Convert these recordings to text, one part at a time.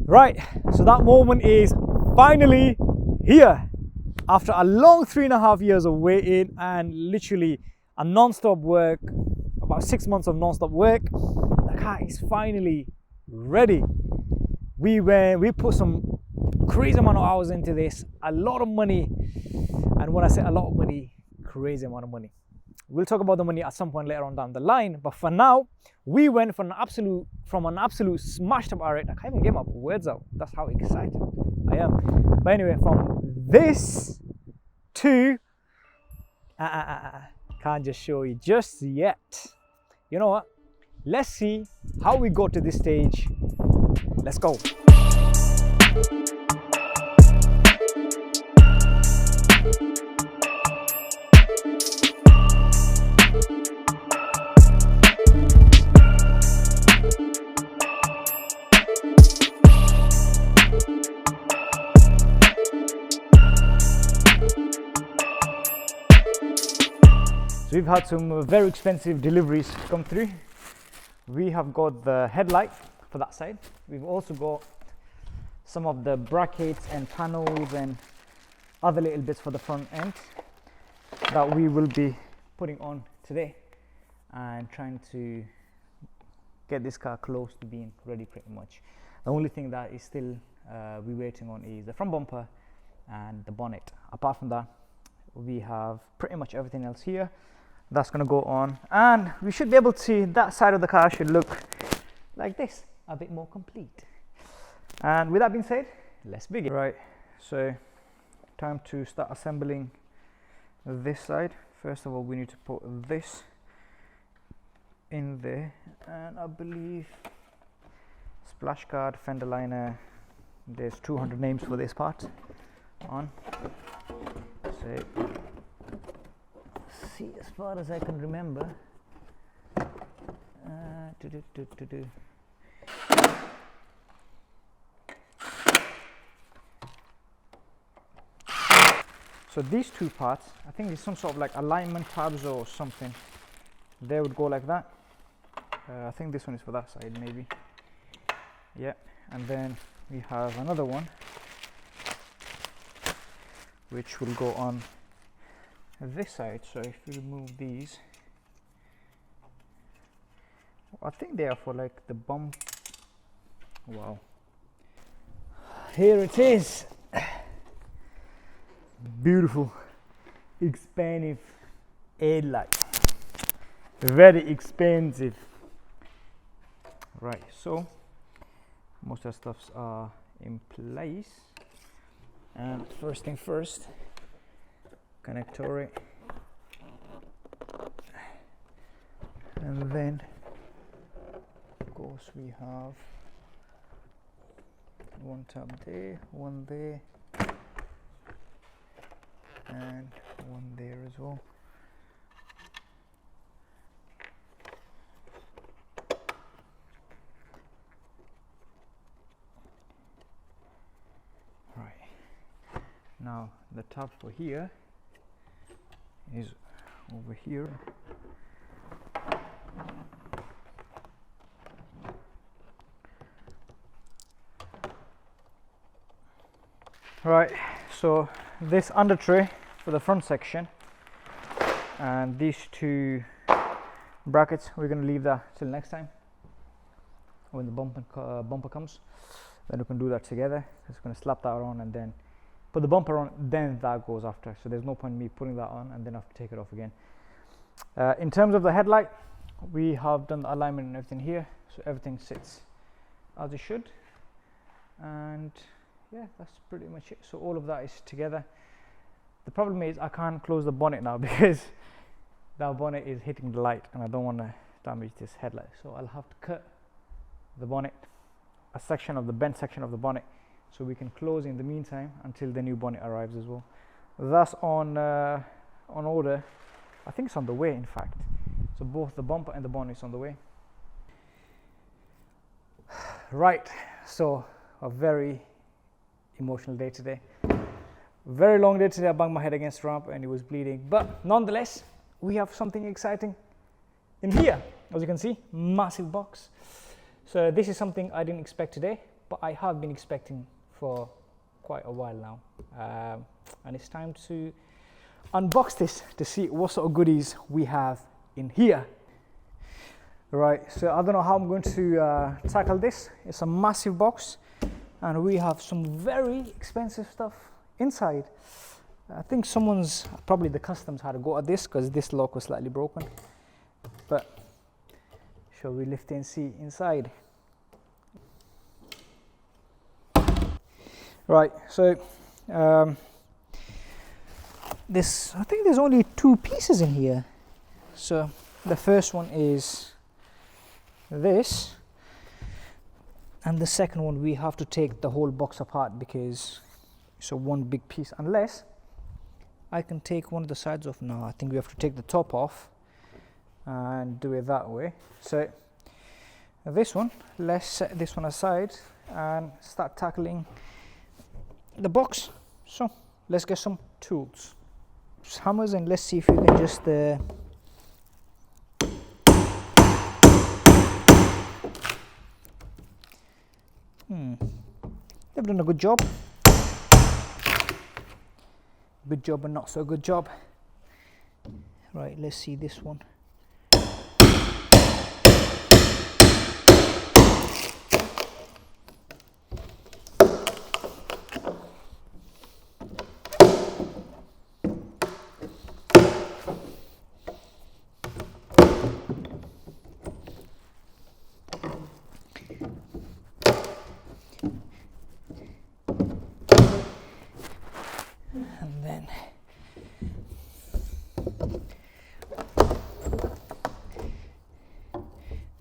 Right, so that moment is finally here. After a long 3.5 years of waiting and literally a non-stop work, about 6 months of non-stop work, the car is finally ready. We put some crazy amount of hours into this, a lot of money, and when I say a lot of money, crazy amount of money. We'll talk about the money at some point later on down the line, but for now, we went from an absolute smashed up R8. I can't even get my words out. That's how excited I am. But anyway, from this to can't just show you just yet. You know what? Let's see how we got to this stage. Let's go. So we've had some very expensive deliveries come through. We have got the headlight for that side. We've also got some of the brackets and panels and other little bits for the front end that we will be putting on today and trying to get this car close to being ready pretty much. The only thing that is still we're waiting on is the front bumper and the bonnet. Apart from that, we have pretty much everything else here. That's going to go on, and we should be able to, that side of the car should look like this, a bit more complete. And with that being said, let's begin. Right, so time to start assembling this side. First of all, we need to put this in there, and I believe splash guard, fender liner, there's 200 names for this part on. So see, as far as I can remember, so these two parts, I think there's some sort of like alignment tabs or something. They would go like that. I think this one is for that side, maybe. Yeah, and then we have another one which will go on this side. So if you remove these, I think they are for like the bump. Wow, here it is. Beautiful, expensive headlight, very expensive. Right, so most of the stuffs are in place, and first thing first, connector it, and then of course we have one tab there, one there, and one there as well. Right, now the tab for here is over here. Right, so this under tray for the front section and these two brackets, we're going to leave that till next time when the bumper comes. Then we can do that together. Just going to slap that on and then put the bumper on, then that goes after. So there's no point in me putting that on and then I have to take it off again. In terms of the headlight, we have done the alignment and everything here, so everything sits as it should. And yeah, that's pretty much it. So all of that is together. The problem is I can't close the bonnet now because that bonnet is hitting the light and I don't want to damage this headlight. So I'll have to cut the bonnet, a section of the bent section of the bonnet, so we can close in the meantime until the new bonnet arrives as well. That's on order. I think it's on the way, in fact. So both the bumper and the bonnet is on the way. Right, so a very emotional day today. Very long day today. I banged my head against the ramp and it was bleeding, but nonetheless we have something exciting in here. As you can see, massive box. So this is something I didn't expect today, but I have been expecting for quite a while now, and it's time to unbox this to see what sort of goodies we have in here. Right, so I don't know how I'm going to tackle this. It's a massive box and we have some very expensive stuff inside. I think someone's, probably the customs, had a go at this because this lock was slightly broken. But shall we lift and see inside? Right, so this, I think there's only 2 pieces in here. So the first one is this, and the second one we have to take the whole box apart because it's a one big piece, unless I can take one of the sides off. No, I think we have to take the top off and do it that way. So this one, let's set this one aside and start tackling the box. So let's get some tools, hammers, and let's see if we can just they've done a good job. Good job and not so good job. Right, let's see this one. And then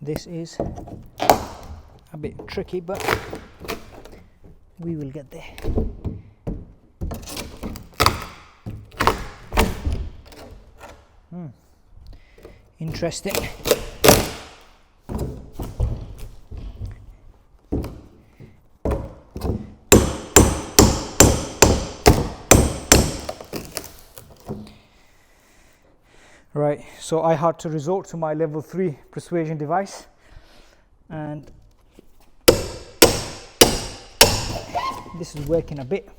this is a bit tricky, but we will get there. Interesting. Right, so I had to resort to my level 3 persuasion device, and this is working a bit.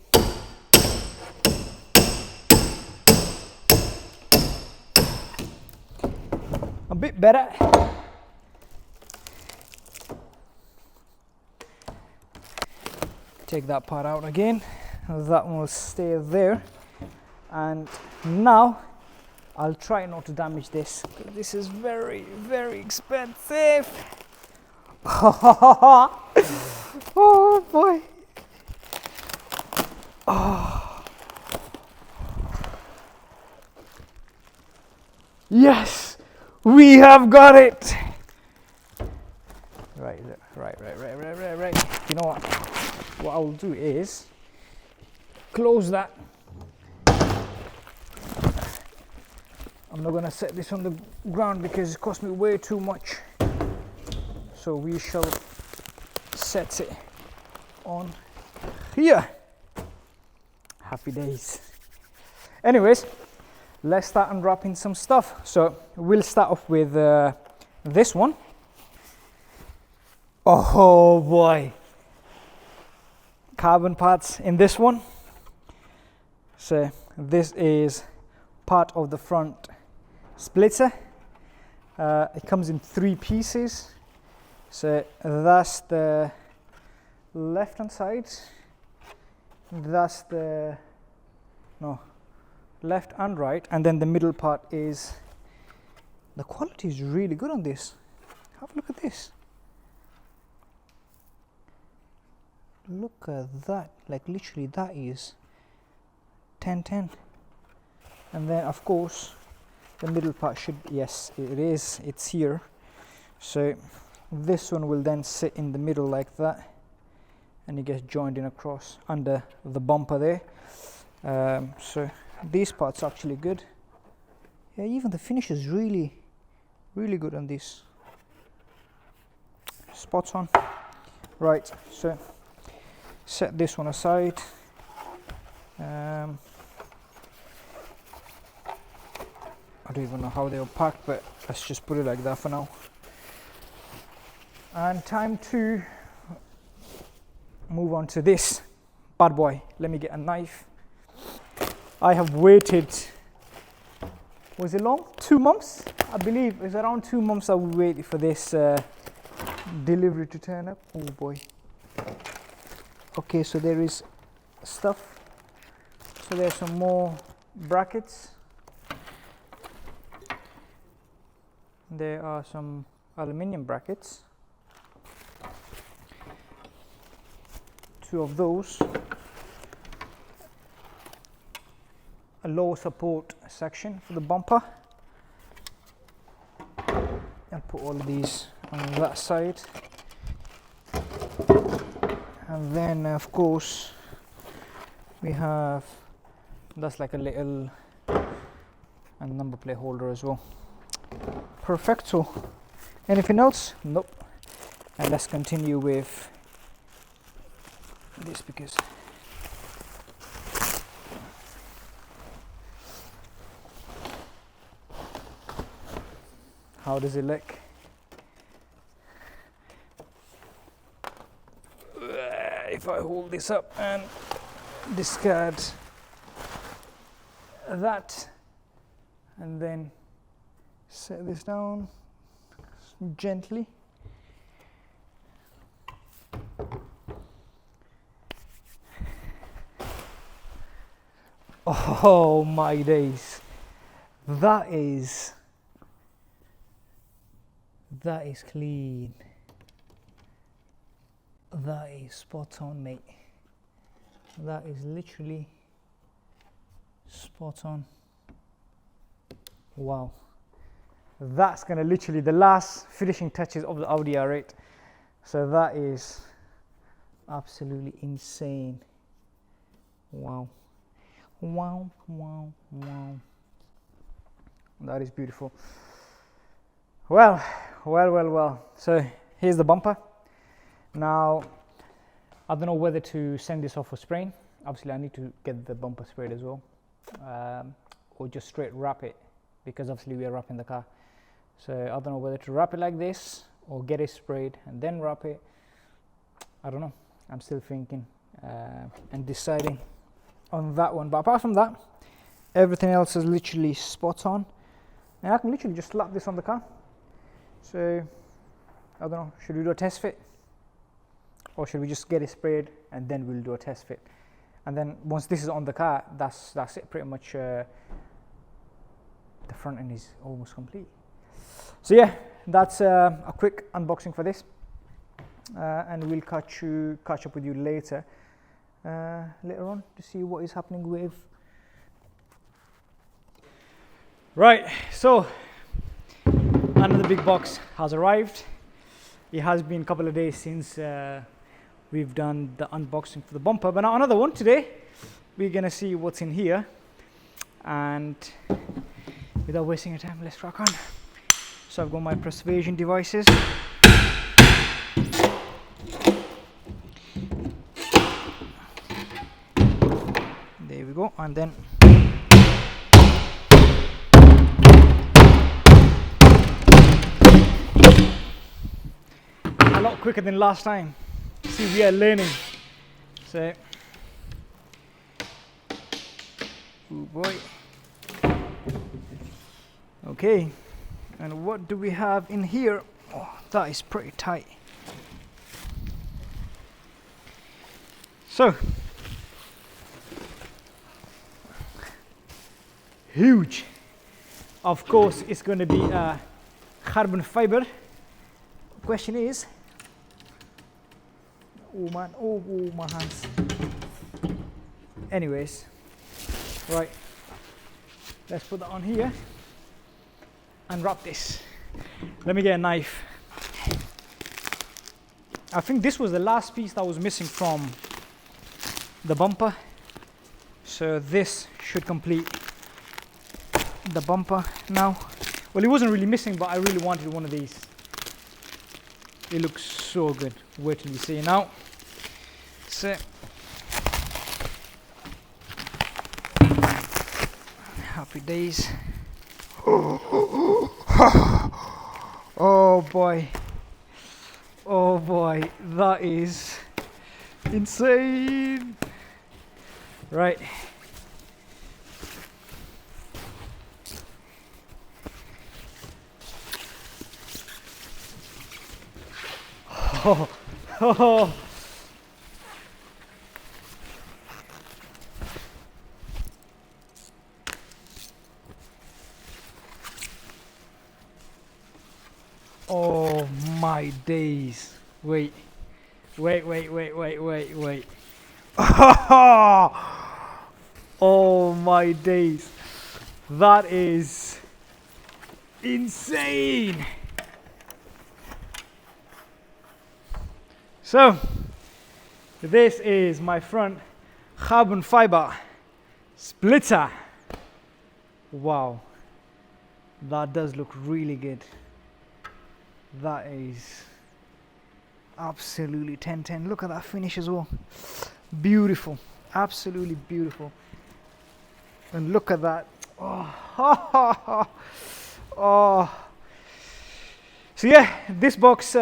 A bit better. Take that part out again. That one will stay there, and now I'll try not to damage this. This is very, very expensive. Oh boy. Oh. Yes, we have got it. Right. You know what? What I'll do is close that. I'm not going to set this on the ground because it cost me way too much. So we shall set it on here. Happy days. Anyways, let's start unwrapping some stuff. So we'll start off with this one. Oh boy. Carbon parts in this one. So this is part of the front splitter. It comes in 3 pieces. So that's the left hand side, that's the left and right, and then the middle part is, the quality is really good on this. Have a look at this. Look at that, like literally that is 10/10. And then of course the middle part should, yes it is, it's here. So this one will then sit in the middle like that, and it gets joined in across under the bumper there. So these parts are actually good. Yeah, even the finish is really good on this. Spots on. Right, so set this one aside. I don't even know how they were packed, but let's just put it like that for now. And time to move on to this bad boy. Let me get a knife. I have waited, was it long? 2 months? I believe it's around 2 months I waited for this delivery to turn up. Oh boy. Okay, so there is stuff. So there's some more brackets. There are some aluminium brackets. 2 of those. A low support section for the bumper. I'll put all of these on that side. And then of course we have, that's like a little and number plate holder as well. Perfecto. Anything else? Nope. And let's continue with this, because how does it look? If I hold this up and discard that and then set this down gently. Oh my days, that is clean. That is spot on, mate. That is literally spot on. Wow. That's gonna literally the last finishing touches of the Audi R8. So that is absolutely insane. Wow. Wow, wow, wow. That is beautiful. Well. So here's the bumper. Now, I don't know whether to send this off for spraying. Obviously, I need to get the bumper sprayed as well, or just straight wrap it, because obviously we are wrapping the car. So I don't know whether to wrap it like this or get it sprayed and then wrap it. I don't know. I'm still thinking and deciding on that one. But apart from that, everything else is literally spot on. And I can literally just slap this on the car. So I don't know. Should we do a test fit? Or should we just get it sprayed and then we'll do a test fit? And then once this is on the car, that's it pretty much. The front end is almost complete. So yeah, that's a quick unboxing for this, and we'll catch up with you later on to see what is happening with. Right, so another big box has arrived. It has been a couple of days since we've done the unboxing for the bumper, but now another one today. We're gonna see what's in here, and without wasting your time, let's rock on. So I've got my preservation devices. There we go, and then a lot quicker than last time. See, we are learning. So, oh boy. Okay, and what do we have in here? Oh, that is pretty tight. So, huge. Of course, it's going to be carbon fiber. Question is, oh man, oh my hands. Anyways, right, let's put that on here and wrap this. Let me get a knife. I think this was the last piece that was missing from the bumper, so this should complete the bumper now. Well, it wasn't really missing, but I really wanted one of these. It looks so good. Wait till you see it now. So happy days. Oh boy, that is Insane. Right. Oh, oh. Oh my days. Wait. Wait. Oh my days. That is insane. So, this is my front carbon fiber splitter. Wow. That does look really good. That is absolutely 10/10. Look at that finish as well. Beautiful. Absolutely beautiful. And look at that. Oh. Oh. So yeah, this box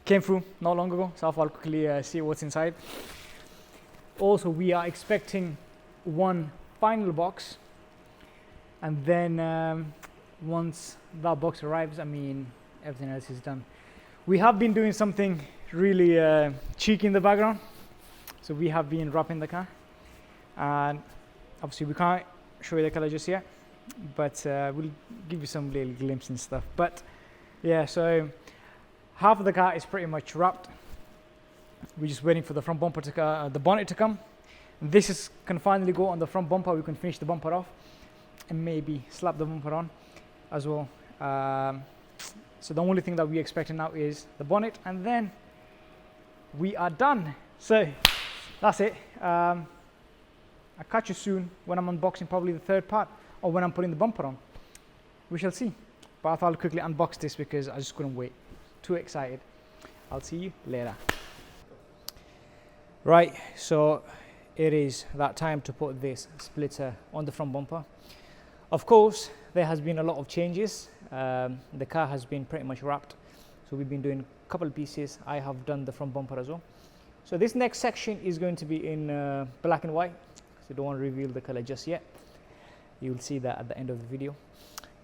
came through not long ago, so I'll quickly see what's inside. Also, we are expecting one final box, and then once that box arrives, I mean, everything else is done. We have been doing something really cheeky in the background. So we have been wrapping the car, and obviously we can't show you the color just yet, but we'll give you some little glimpse and stuff. But yeah, so half of the car is pretty much wrapped. We're just waiting for the front bumper to the bonnet to come. This can finally go on the front bumper. We can finish the bumper off and maybe slap the bumper on as well. So the only thing that we're expecting now is the bonnet, and then we are done. So that's it. I'll catch you soon when I'm unboxing probably the third part, or when I'm putting the bumper on. We shall see. But I thought I'll quickly unbox this because I just couldn't wait. Too excited. I'll see you later. Right, so it is that time to put this splitter on the front bumper. Of course, there has been a lot of changes. The car has been pretty much wrapped, so we've been doing a couple of pieces. I have done the front bumper as well. So this next section is going to be in black and white, so don't want to reveal the color just yet. You'll see that at the end of the video.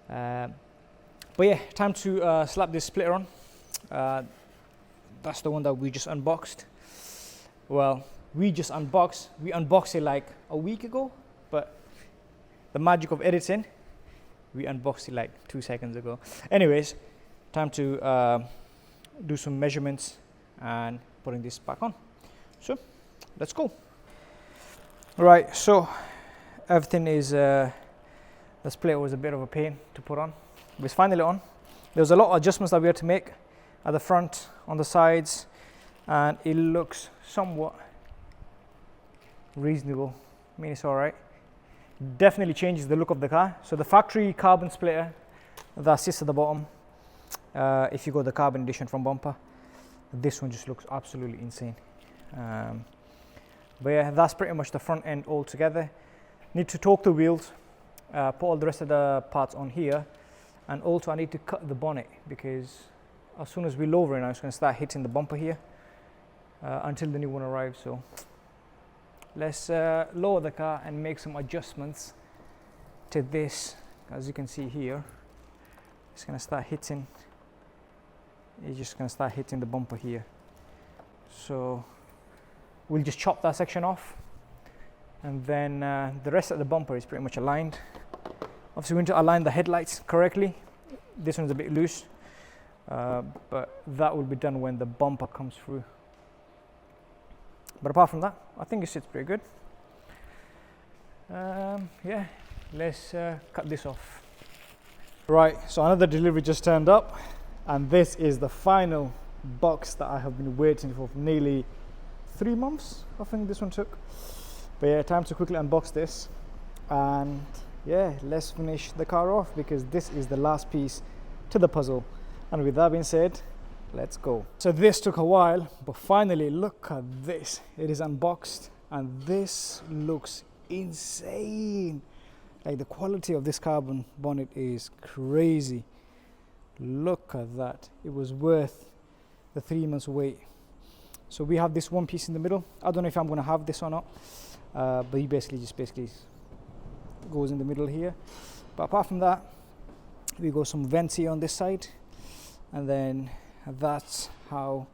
But yeah, time to slap this splitter on. That's the one that we just unboxed. Well, we unboxed it like a week ago, but the magic of editing, we unboxed it like 2 seconds ago. Anyways, time to do some measurements and putting this back on. So let's go. Right, so everything is the splitter was a bit of a pain to put on. It's finally on. There was a lot of adjustments that we had to make at the front, on the sides, and it looks somewhat reasonable. I mean, it's all right. Definitely changes the look of the car. So the factory carbon splitter that sits at the bottom, if you go the carbon edition from bumper, this one just looks absolutely insane. But yeah, that's pretty much the front end all together. Need to torque the wheels, put all the rest of the parts on here, and also I need to cut the bonnet, because as soon as we lower it now, it's going to start hitting the bumper here until the new one arrives. So let's lower the car and make some adjustments to this. As you can see here, it's going to start hitting. It's just going to start hitting the bumper here. So we'll just chop that section off, and then the rest of the bumper is pretty much aligned. Obviously we need to align the headlights correctly. This one's a bit loose, but that will be done when the bumper comes through. But apart from that, I think it sits pretty good. Yeah, let's cut this off. Right, so another delivery just turned up, and this is the final box that I have been waiting for nearly 3 months, I think this one took. But yeah, time to quickly unbox this, and yeah, let's finish the car off, because this is the last piece to the puzzle. And with that being said, let's go. So this took a while, but finally look at this. It is unboxed, and this looks insane. Like, the quality of this carbon bonnet is crazy. Look at that. It was worth the 3 months wait. So we have this one piece in the middle. I don't know if I'm going to have this or not, but he basically goes in the middle here. But apart from that, we got some vents here on this side, and then that's how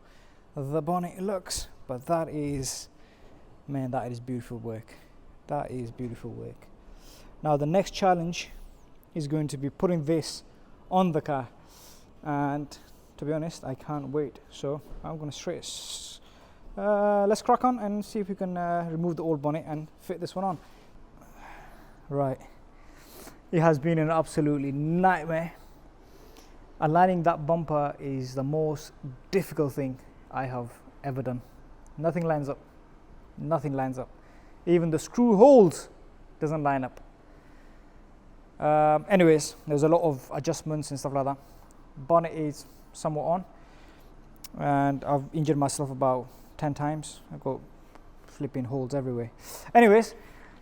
the bonnet looks. But that is, man, that is beautiful work. That is beautiful work. Now the next challenge is going to be putting this on the car, and to be honest, I can't wait. So I'm going to let's crack on and see if we can remove the old bonnet and fit this one on. Right, it has been an absolutely nightmare. Aligning that bumper is the most difficult thing I have ever done. Nothing lines up. Nothing lines up. Even the screw holes doesn't line up. Anyways, there's a lot of adjustments and stuff like that. Bonnet is somewhat on, and I've injured myself about 10 times. I've got flipping holes everywhere. Anyways,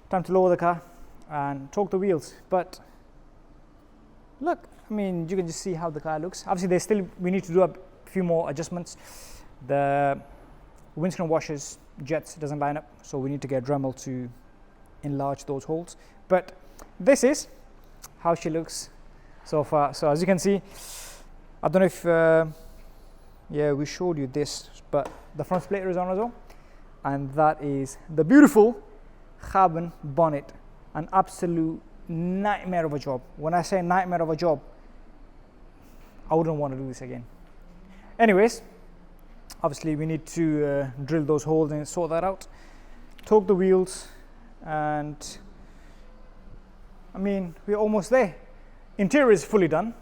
time to lower the car and torque the wheels. But look, I mean, you can just see how the car looks. Obviously, we need to do a few more adjustments. The windscreen washers jets doesn't line up, so we need to get Dremel to enlarge those holes. But this is how she looks so far. So as you can see, I don't know if yeah, we showed you this, but the front splitter is on as well, and that is the beautiful carbon bonnet. An absolute nightmare of a job. When I say nightmare of a job, I wouldn't want to do this again. Anyways, obviously we need to drill those holes and sort that out, torque the wheels, and I mean, we're almost there. Interior is fully done.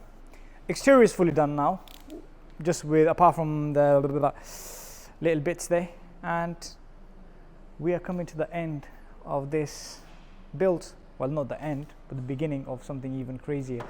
Exterior is fully done now, just with, apart from the little bits there, and we are coming to the end of this build. Well, not the end, but the beginning of something even crazier.